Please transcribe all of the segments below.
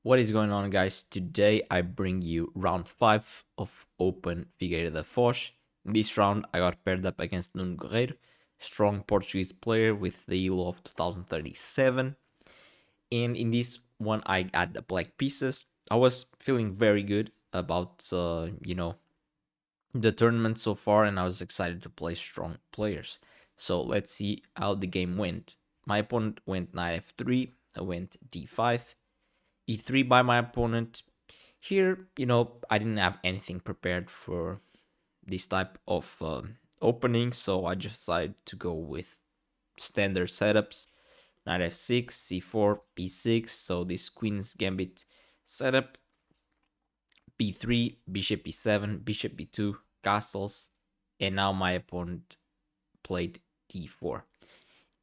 What is going on, guys? Today I bring you round 5 of Open Figueira da Foz. In this round I got paired up against Nuno Guerreiro, strong Portuguese player with the elo of 2037. And in this one I got the black pieces. I was feeling very good about the tournament so far, and I was excited to play strong players. So let's see how the game went. My opponent went knight f3, I went d5, e3 by my opponent. Here, I didn't have anything prepared for this type of opening, so I just decided to go with standard setups. Knight f6, c4, b6, so this queen's gambit setup, b3, bishop e7, bishop b2, castles, and now my opponent played d4.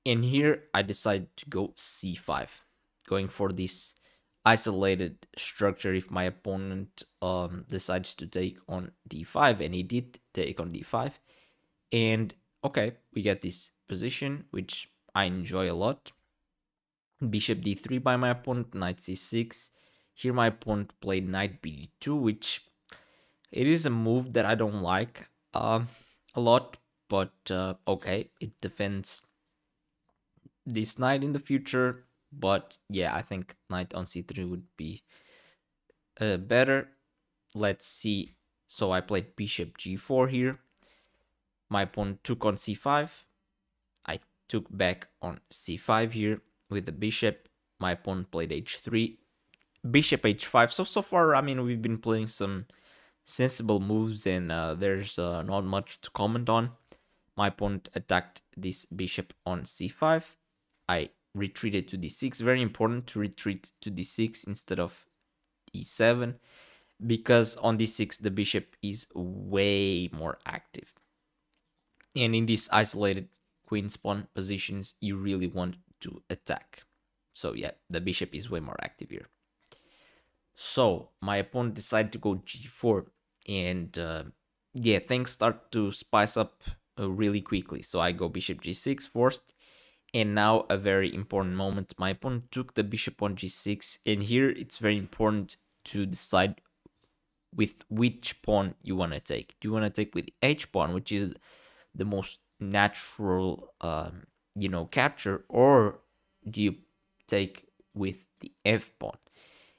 And here I decided to go c5, going for this isolated structure if my opponent decides to take on d5, and he did take on d5. And okay, we get this position, which I enjoy a lot. Bishop d3 by my opponent, knight c6. Here my opponent played knight b2, which it is a move that I don't like a lot, but okay, it defends this knight in the future. But yeah, I think knight on c3 would be better. Let's see. So I played bishop g4 here. My opponent took on c5. I took back on c5 here with the bishop. My opponent played h3. Bishop h5. So far, I mean, we've been playing some sensible moves, and there's not much to comment on. My opponent attacked this bishop on c5. I retreated to d6. Very important to retreat to d6 instead of e7, because on d6 the bishop is way more active. And in these isolated queen pawn positions, you really want to attack. So yeah, the bishop is way more active here. So my opponent decided to go g4, and yeah, things start to spice up really quickly. So I go bishop g6 first, and now a very important moment. My opponent took the bishop on g6, and here it's very important to decide with which pawn you want to take. Do you want to take with h pawn, which is the most natural capture, or do you take with the f pawn?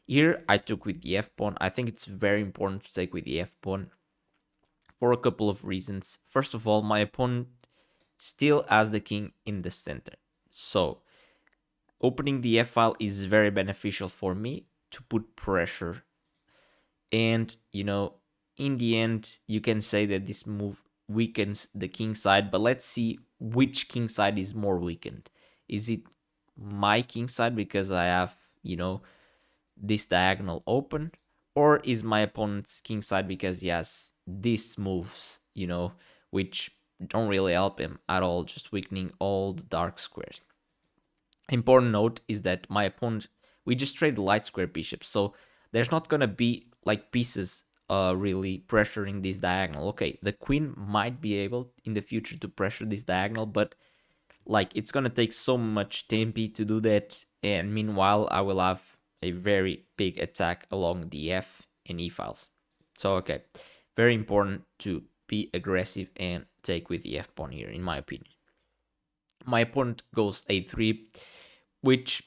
Here I took with the f pawn. I think it's very important to take with the f pawn for a couple of reasons. First of all, my opponent still has the king in the center, so opening the f file is very beneficial for me to put pressure. And in the end, you can say that this move weakens the king side, but let's see which king side is more weakened. Is it my king side because I have this diagonal open, or is my opponent's king side because he has these moves, which don't really help him at all, just weakening all the dark squares? Important note is that my opponent, we just traded light square bishops, so there's not gonna be like pieces really pressuring this diagonal. Okay, the queen might be able in the future to pressure this diagonal, but like it's gonna take so much tempi to do that, and meanwhile I will have a very big attack along the f and e files. So okay, very important to be aggressive and take with the f pawn here, in my opinion. My opponent goes a3, which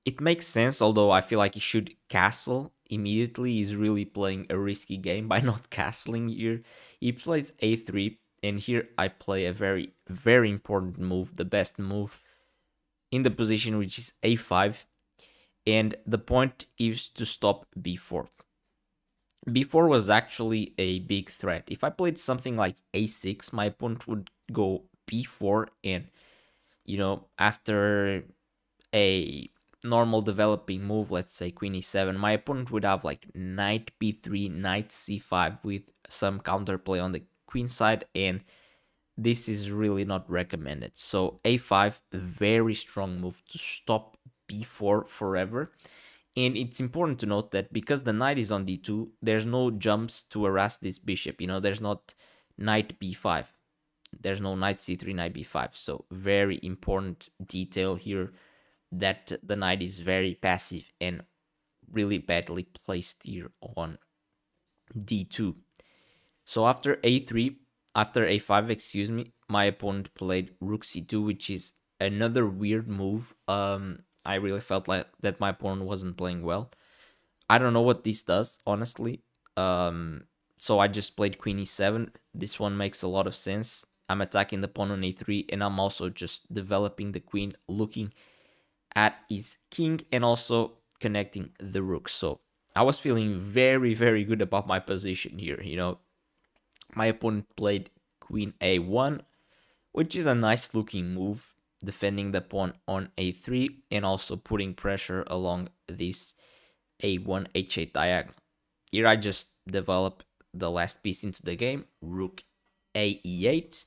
it makes sense, although I feel like he should castle immediately. He's really playing a risky game by not castling here. He plays a3, and here I play a very, very important move, the best move in the position, which is a5. And the point is to stop b4. b4 was actually a big threat. If I played something like a6, my opponent would go b4, and after a normal developing move, let's say queen e7, my opponent would have like knight b3, knight c5 with some counterplay on the queen side, and this is really not recommended. So a5, very strong move to stop b4 forever. And it's important to note that because the knight is on d2, there's no jumps to harass this bishop. There's not knight b5. There's no knight c3, knight b5. So very important detail here, that the knight is very passive and really badly placed here on d2. So after a3, after a5, excuse me, my opponent played rook c2, which is another weird move. I really felt like that my opponent wasn't playing well. I don't know what this does, honestly. So I just played queen e7. This one makes a lot of sense. I'm attacking the pawn on a3, and I'm also just developing the queen, looking at his king, and also connecting the rook. So I was feeling very, very good about my position here. You know, my opponent played queen a1, which is a nice looking move, defending the pawn on a3 and also putting pressure along this a1 h8 diagonal. Here I just develop the last piece into the game, rook a e8,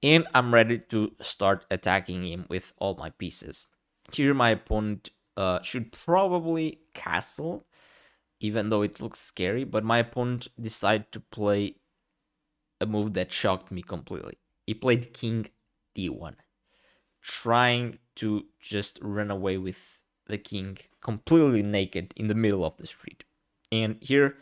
and I'm ready to start attacking him with all my pieces. Here my opponent should probably castle, even though it looks scary, but my opponent decided to play a move that shocked me completely. He played king d1, trying to just run away with the king completely naked in the middle of the street. And here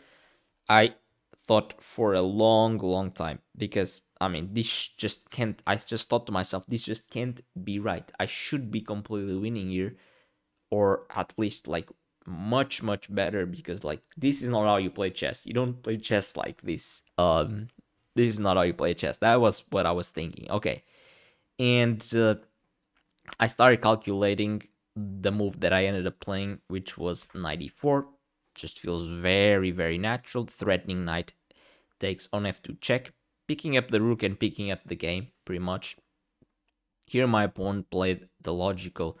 I thought for a long time, because I mean, this just can't, I just thought to myself, this just can't be right. I should be completely winning here, or at least like much better, because like this is not how you play chess. You don't play chess like this. This is not how you play chess. That was what I was thinking. Okay. And I started calculating the move that I ended up playing, which was knight e4. Just feels very natural. Threatening knight takes on f2 check, picking up the rook and picking up the game, pretty much. Here my opponent played the logical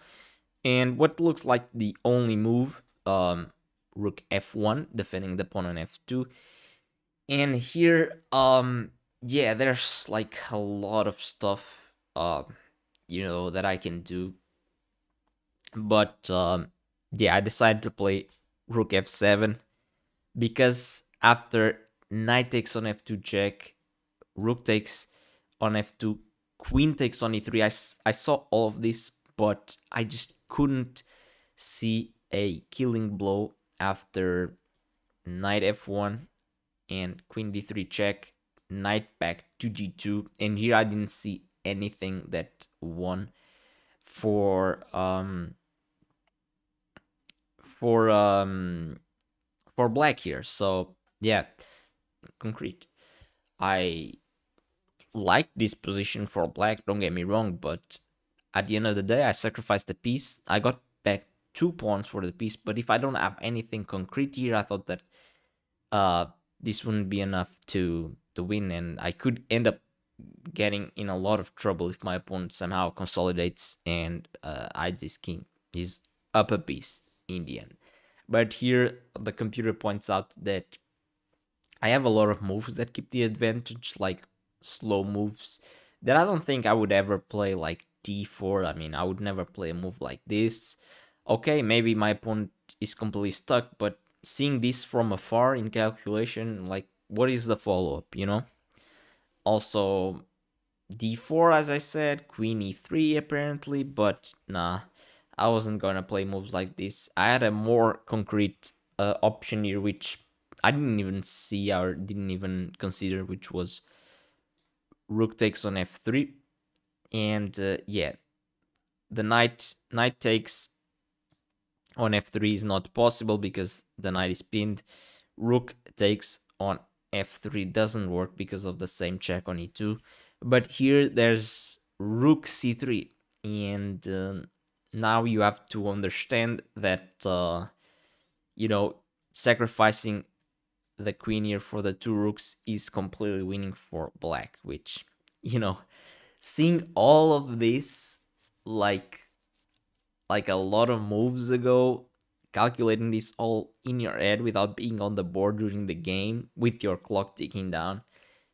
and what looks like the only move, rook f1, defending the pawn on f2. And here, yeah, there's like a lot of stuff, you know, that I can do. But yeah, I decided to play rook f7 because after knight takes on f2 check, rook takes on f2, queen takes on e3. I saw all of this, but I just couldn't see a killing blow after knight f1 and queen d3 check, knight back to g2, and here I didn't see anything that won for black here. So yeah, concrete. I like this position for black, don't get me wrong, but at the end of the day, I sacrificed the piece. I got back 2 pawns for the piece, but if I don't have anything concrete here, I thought that this wouldn't be enough to win, and I could end up getting in a lot of trouble if my opponent somehow consolidates and hides his king, his upper piece in the end. But here the computer points out that I have a lot of moves that keep the advantage, like slow moves that I don't think I would ever play, like d4. I mean, I would never play a move like this. Okay, maybe my opponent is completely stuck, but seeing this from afar in calculation, like, what is the follow-up, you know? Also, d4, as I said, queen e3 apparently, but nah, I wasn't gonna play moves like this. I had a more concrete option here, which I didn't even see or didn't even consider, which was rook takes on f3. And yeah, the knight takes on f3 is not possible because the knight is pinned. Rook takes on f3 doesn't work because of the same check on e2. But here there's rook c3, and now you have to understand that you know, sacrificing the queen here for the 2 rooks is completely winning for black, which, you know, seeing all of this like a lot of moves ago, calculating this all in your head without being on the board during the game with your clock ticking down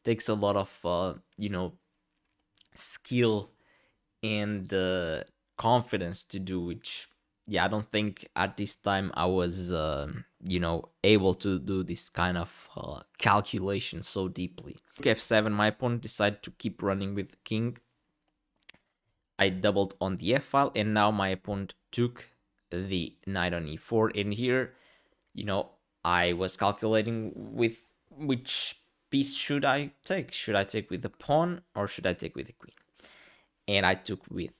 takes a lot of you know, skill and confidence to do, which, yeah, I don't think at this time I was you know, able to do this kind of calculation so deeply. Rook f7, my opponent decided to keep running with the king. I doubled on the f file, and now my opponent took the knight on e4, and here you know, I was calculating with which piece should I take. Should I take with the pawn or should I take with the queen? And I took with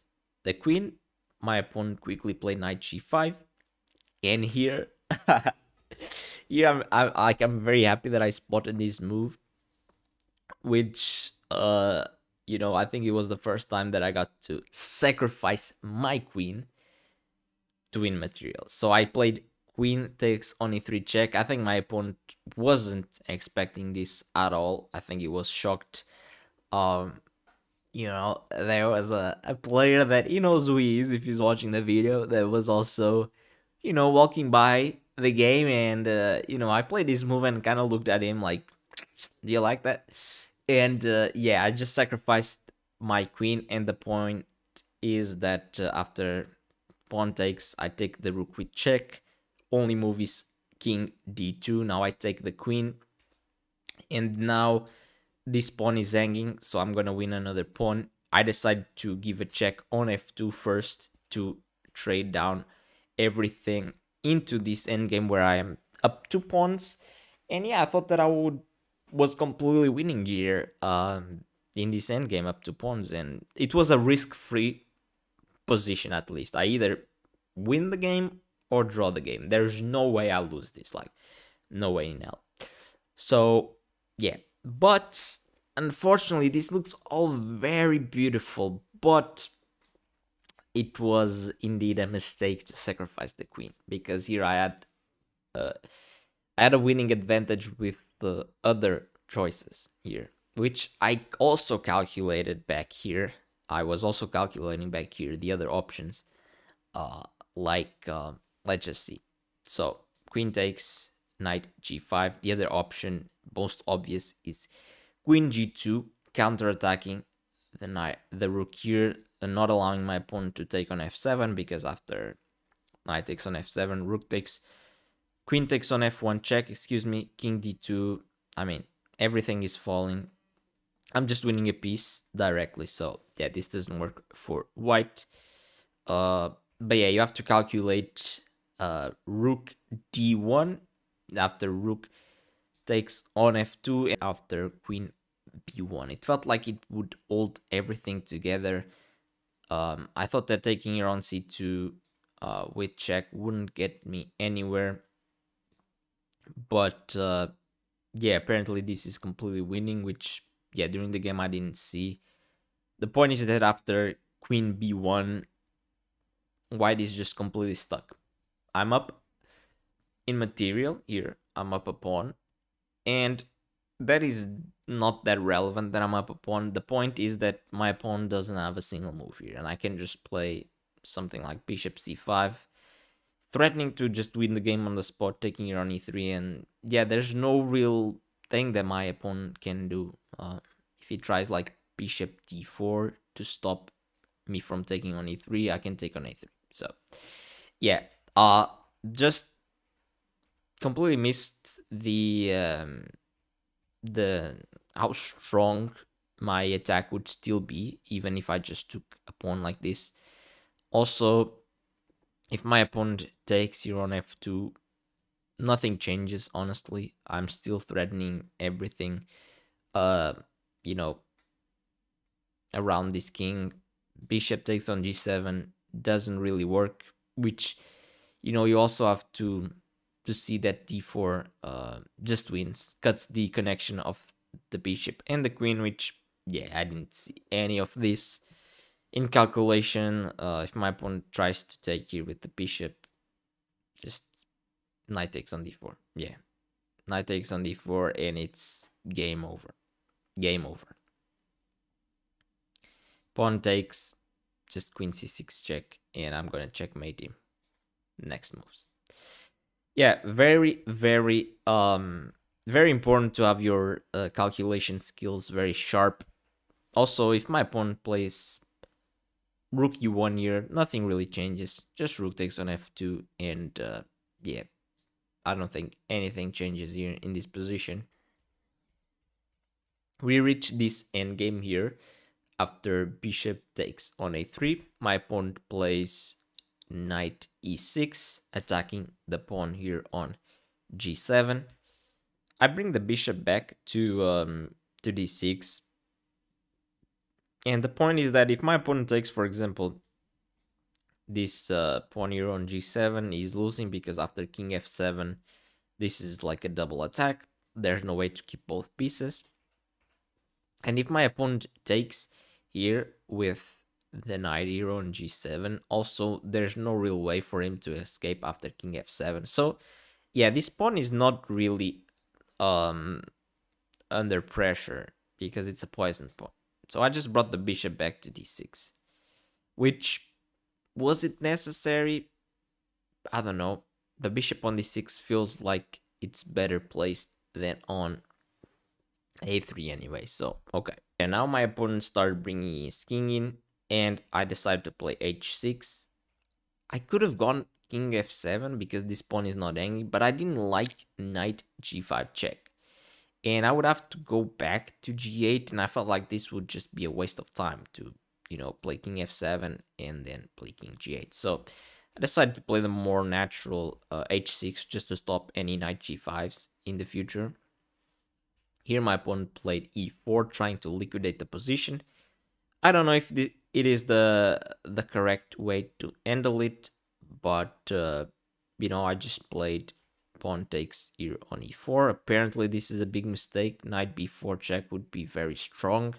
the queen. My opponent quickly played knight g5, and here, here I'm very happy that I spotted this move, which you know, I think it was the first time that I got to sacrifice my queen to win material. So I played queen takes on e3 check. I think my opponent wasn't expecting this at all. I think he was shocked. Um, you know, there was a player that he knows who he is if he's watching the video that was also, you know, walking by the game, and you know, I played this move and kind of looked at him like, do you like that? And yeah, I just sacrificed my queen, and the point is that after pawn takes, I take the rook with check. Only move is king d2. Now I take the queen, and now this pawn is hanging, so I'm gonna win another pawn. I decide to give a check on f2 first to trade down everything into this endgame where I am up 2 pawns. And yeah, I thought that I was completely winning here in this endgame up 2 pawns, and it was a risk-free position. At least I either win the game or draw the game. There's no way I'll lose this, like no way in hell. So yeah, but unfortunately this looks all very beautiful, but it was indeed a mistake to sacrifice the queen, because here uh, I had a winning advantage with the other choices here, which I also calculated back here. I was also calculating back here the other options, uh, let's just see. So queen takes, knight g5. The other option, most obvious, is queen g2, counter-attacking the rook here, and not allowing my opponent to take on f7, because after knight takes on f7, rook takes, queen takes on f1 check, excuse me, king d2. I mean, everything is falling. I'm just winning a piece directly, so yeah, this doesn't work for white. But yeah, you have to calculate rook d1 after rook takes on f2 and after queen b1. It felt like it would hold everything together. I thought that taking here on c2 with check wouldn't get me anywhere, but yeah, apparently this is completely winning, which yeah, during the game I didn't see. The point is that after queen b1, white is just completely stuck. I'm up in material here. I'm up a pawn, and that is not that relevant that I'm up a pawn. The point is that my pawn doesn't have a single move here, and I can just play something like bishop c5, threatening to just win the game on the spot, taking it on e3. And yeah, there's no real thing that my opponent can do. If he tries like bishop d4 to stop me from taking on e3, I can take on a3. So yeah, just completely missed the how strong my attack would still be even if I just took a pawn like this. Also, if my opponent takes here on f2, nothing changes, honestly. I'm still threatening everything you know, around this king. Bishop takes on g7 doesn't really work, which, you know, you also have to see that d4 just wins, cuts the connection of the bishop and the queen, which yeah, I didn't see any of this in calculation. If my opponent tries to take here with the bishop, just knight takes on d4. Yeah, knight takes on d4 and it's game over. Game over. Pawn takes, just queen c6 check, and I'm gonna checkmate him. Next moves. Yeah, very very important to have your calculation skills very sharp. Also, if my opponent plays rook e1 here, nothing really changes. Just rook takes on f2, and yeah, I don't think anything changes here in this position. We reach this endgame here after bishop takes on a3. My opponent plays knight e6, attacking the pawn here on g7. I bring the bishop back to d6, and the point is that if my opponent takes, for example, this pawn here on g7, he's losing because after king f7, this is like a double attack. There's no way to keep both pieces. And if my opponent takes here with the knight here on g7, also there's no real way for him to escape after king f7. So yeah, this pawn is not really under pressure because it's a poison pawn. So I just brought the bishop back to d6, which, was it necessary? I don't know. The bishop on d6 feels like it's better placed than on a3 anyway, so okay. And now my opponent started bringing his king in, and I decided to play h6. I could have gone king f7 because this pawn is not hanging, but I didn't like knight g5 check. And I would have to go back to g8, and I felt like this would just be a waste of time to, play king f7 and then play king g8. So I decided to play the more natural h6 just to stop any knight g5s in the future. Here my opponent played e4, trying to liquidate the position. I don't know if it is the correct way to handle it, but I just played pawn takes here on e4. Apparently this is a big mistake. Knight b4 check would be very strong.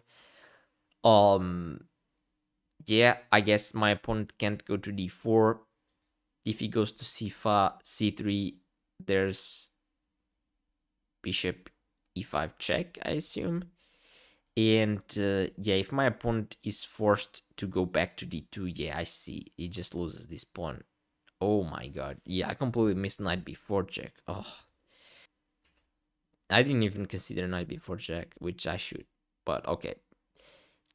Yeah, I guess my opponent can't go to d4. If he goes to c3, there's bishop e5 check, I assume. And yeah, if my opponent is forced to go back to d2, yeah, I see. He just loses this pawn. Oh my god. Yeah, I completely missed knight b4 check. Oh. I didn't even consider knight b4 check, which I should. But okay.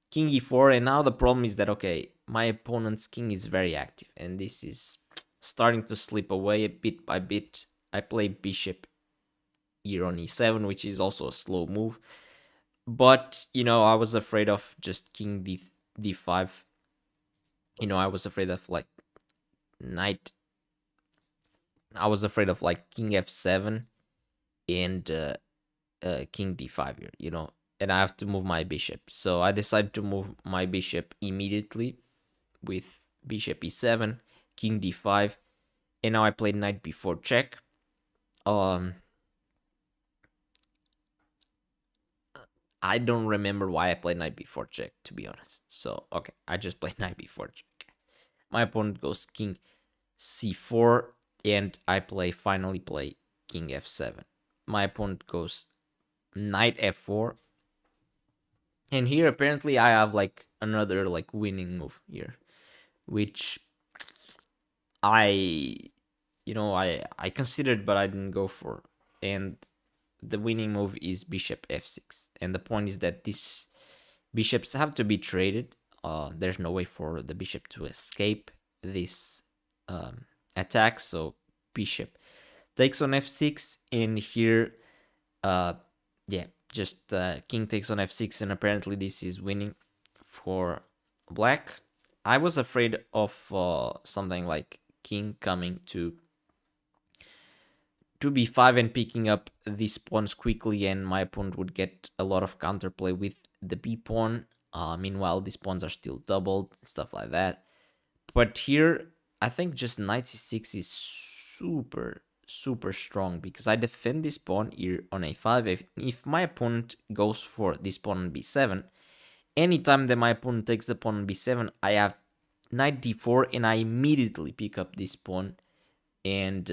King e4, and now the problem is that, okay, my opponent's king is very active, and this is starting to slip away a bit by bit. I play bishop here on e7, which is also a slow move. But, I was afraid of just king d5. I was afraid of like knight. I was afraid of like king f7 and king d5 here, and I have to move my bishop. So I decided to move my bishop immediately with bishop e7, king d5, and now I played knight b4 check. I don't remember why I played knight b4 check, to be honest. So, okay, I just played knight b4 check. My opponent goes king c4, and I finally play king f7. My opponent goes knight f4. And here, apparently, I have, like, another, like, winning move here. Which I considered, but I didn't go for. And the winning move is bishop f6, and the point is that these bishops have to be traded. There's no way for the bishop to escape this attack, so bishop takes on f6, and here just king takes on f6, and apparently this is winning for black. I was afraid of something like king coming to b5 and picking up these pawns quickly, and my opponent would get a lot of counterplay with the b pawn. Meanwhile, these pawns are still doubled, stuff like that. But here, I think just knight c6 is super, super strong because I defend this pawn here on a5. If my opponent goes for this pawn on b7, anytime that my opponent takes the pawn on b7, I have knight d4, and I immediately pick up this pawn, and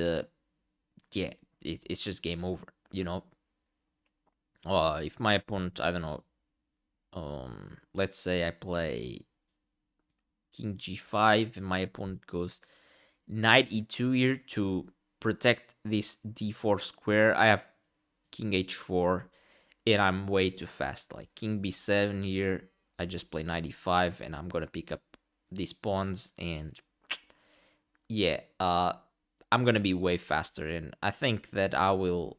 yeah, it's just game over, if my opponent, I don't know, let's say I play king g5 and my opponent goes knight e2 here to protect this d4 square, I have king h4, and I'm way too fast. Like king b7 here, I just play knight e5, and I'm gonna pick up these pawns, and yeah, I'm gonna be way faster, and I think that I will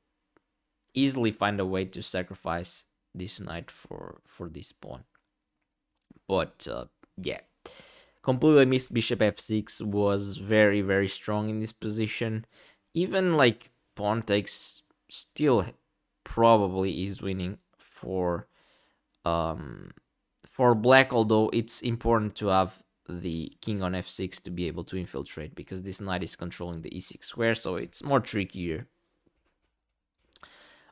easily find a way to sacrifice this knight for this pawn. But yeah, completely missed bishop f6, was very, very strong in this position. Even like pawn takes still probably is winning for black, although it's important to have the king on f6 to be able to infiltrate, because this knight is controlling the e6 square, so it's more trickier.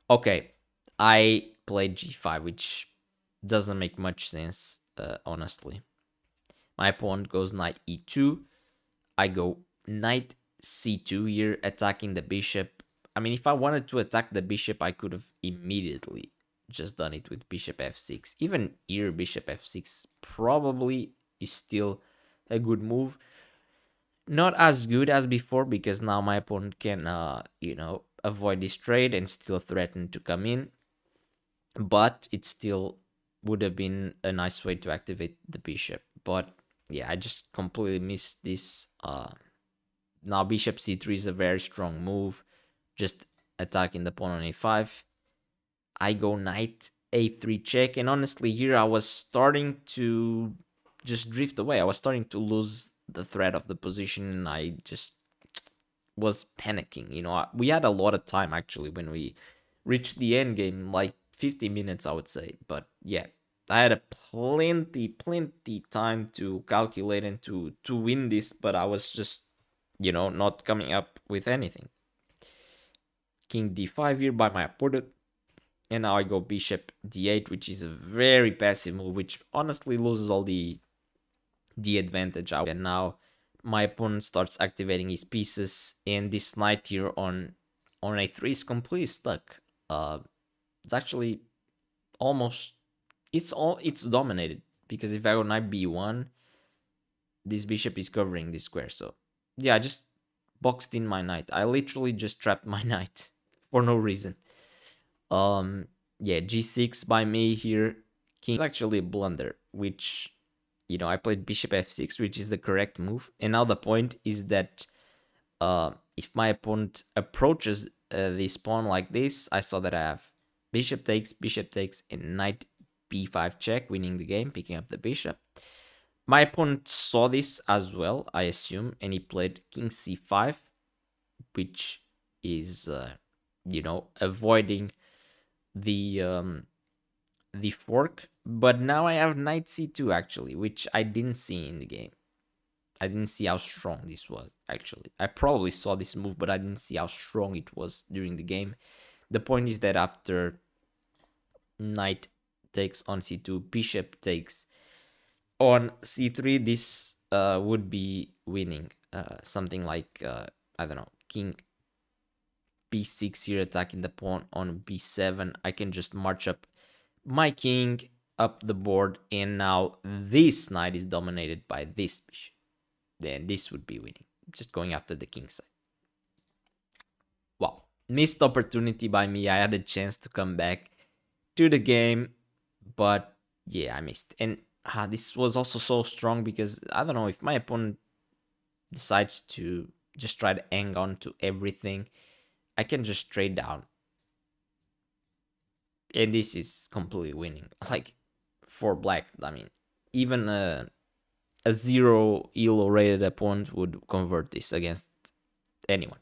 Okay, I played g5, which doesn't make much sense, honestly. My opponent goes knight e2. I go knight c2 here, attacking the bishop. I mean, if I wanted to attack the bishop, I could have immediately just done it with bishop f6. Even here, bishop f6 probably is still a good move. Not as good as before, because now my opponent can, avoid this trade and still threaten to come in. But it still would have been a nice way to activate the bishop. But yeah, I just completely missed this. Now bishop c3 is a very strong move, just attacking the pawn on a5. I go knight a3 check, and honestly here I was starting to just drift away. I was starting to lose the thread of the position, and I just was panicking. We had a lot of time actually when we reached the end game, like 50 minutes I would say. But yeah, I had a plenty time to calculate and to win this, but I was just not coming up with anything. King d5 here by my opponent, and now I go bishop d8, which is a very passive move, which honestly loses all the advantage out. And now my opponent starts activating his pieces, and this knight here on a3 is completely stuck. It's actually almost, it's dominated, because if I go knight b1, this bishop is covering this square. So yeah, I just boxed in my knight. I literally just trapped my knight for no reason. Yeah, g6 by me here. King is actually a blunder, which I played bishop f6, which is the correct move. And now the point is that if my opponent approaches this pawn like this, I saw that I have bishop takes, and knight b5 check, winning the game, picking up the bishop. My opponent saw this as well, I assume, and he played king c5, which is, avoiding the fork. But now I have knight c2 actually, which I didn't see in the game. I didn't see how strong this was actually. I probably saw this move, but I didn't see how strong it was during the game. The point is that after knight takes on c2, bishop takes on c3, this would be winning. Something like, I don't know, king b6 here, attacking the pawn on b7. I can just march up my king up the board, and now this knight is dominated by this bishop. Then this would be winning, just going after the king side. Wow, missed opportunity by me. I had a chance to come back to the game, but yeah, I missed. And this was also so strong, because I don't know, if my opponent decides to just try to hang on to everything, I can just trade down, and this is completely winning. Like, for black, I mean, even a 0 elo rated opponent would convert this against anyone.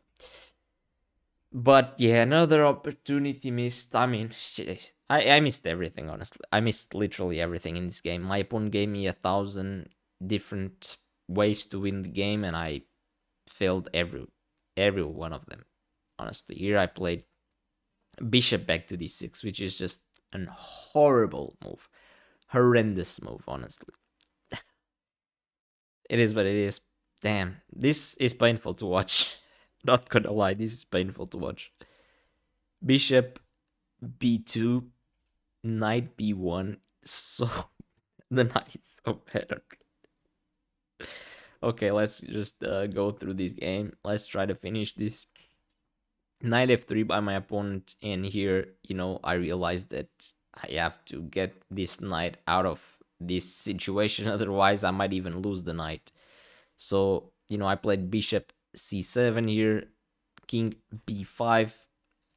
But yeah, another opportunity missed. I mean, shit, I missed everything, honestly. I missed literally everything in this game. My opponent gave me 1,000 different ways to win the game, and I failed every one of them. Honestly, here I played bishop back to d6, which is just an horrible move. Horrendous move, honestly. It is what it is. Damn, this is painful to watch. Not gonna lie, this is painful to watch. Bishop b2, knight b1. So the knight is so bad. Okay, let's just go through this game. Let's try to finish this. Knight f3 by my opponent, and here, I realized that I have to get this knight out of this situation, otherwise I might even lose the knight. So, I played bishop c7 here, king b5,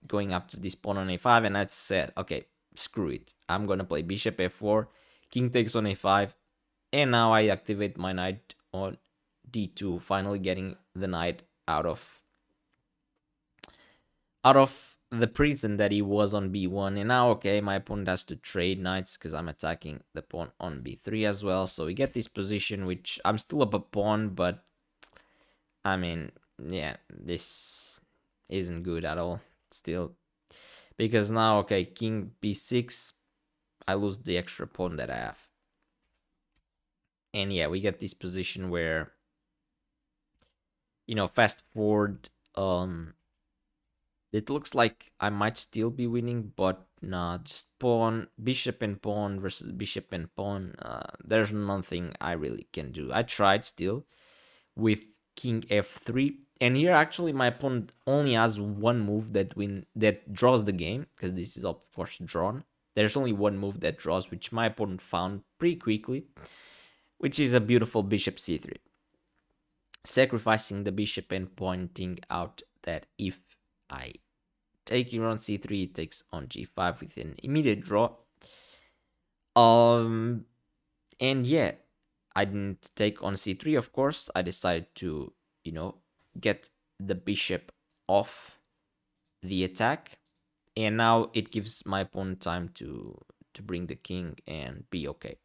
going after this pawn on a5, and I said, okay, screw it. I'm gonna play bishop f4, king takes on a5, and now I activate my knight on d2, finally getting the knight out of out of the prison that he was on b1, and now okay, my opponent has to trade knights because I'm attacking the pawn on b3 as well. So we get this position, which I'm still up a pawn, but I mean, yeah, this isn't good at all still, because now okay, king b6, I lose the extra pawn that I have. And yeah, we get this position where, you know, fast forward, it looks like I might still be winning, but nah, just pawn, bishop and pawn versus bishop and pawn. There's nothing I really can do. I tried still with king f3, and here actually my opponent only has one move that draws the game, because this is of course drawn. There's only one move that draws, which my opponent found pretty quickly, which is a beautiful bishop c3, sacrificing the bishop and pointing out that if I take here on c3, it takes on g5 with an immediate draw. And yeah, I didn't take on c3, of course. I decided to, you know, get the bishop off the attack, and now it gives my opponent time to bring the king and be okay.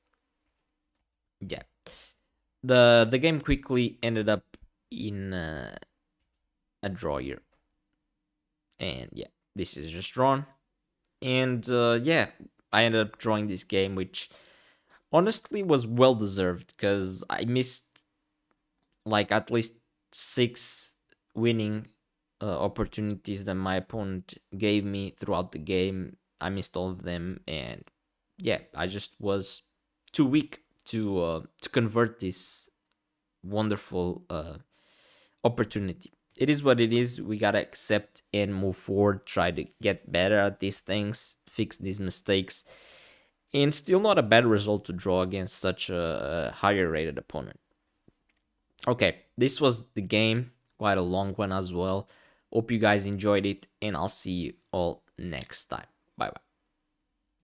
Yeah, the game quickly ended up in a draw here, and yeah, this is just drawn. And yeah, I ended up drawing this game, which honestly was well deserved, because I missed like at least 6 winning opportunities that my opponent gave me throughout the game. I missed all of them, and yeah, I just was too weak to convert this wonderful opportunity. It is what it is. We gotta accept and move forward, try to get better at these things, fix these mistakes, and still not a bad result to draw against such a higher rated opponent. Okay, this was the game, quite a long one as well. Hope you guys enjoyed it, and I'll see you all next time. Bye bye.